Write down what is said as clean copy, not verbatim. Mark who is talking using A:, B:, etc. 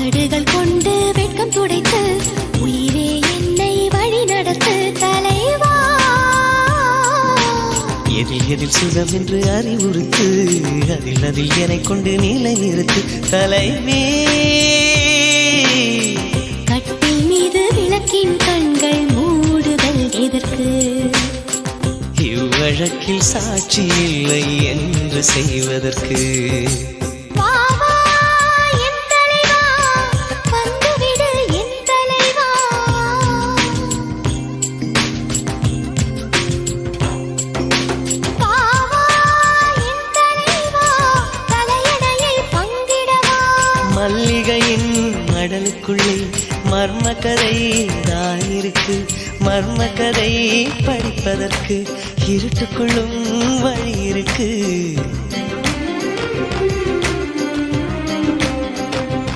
A: வடுகள் கொண்டு வெட்கம் துடைத்து உயிரே என்னை வழி நடத்து தலைவா.
B: எதில் எதில் சுகம் என்று அறிவுறுத்து அதில் அதில் என்னை கொண்டு நிலை நிறுத்து தலைவே.
A: கட்டில் மீது விளக்கின் கண்கள் மூடுதல் எதற்கு?
B: இவ்வழக்கில் சாட்சி இல்லை என்று செய்வதற்கு. மல்லிகையின் மடலுக்குள்ளே மர்மக்கதை தான் இருக்கு. மர்மக்கதை படிப்பதற்கு இருட்டுக்குள்ளும் வழி இருக்கு.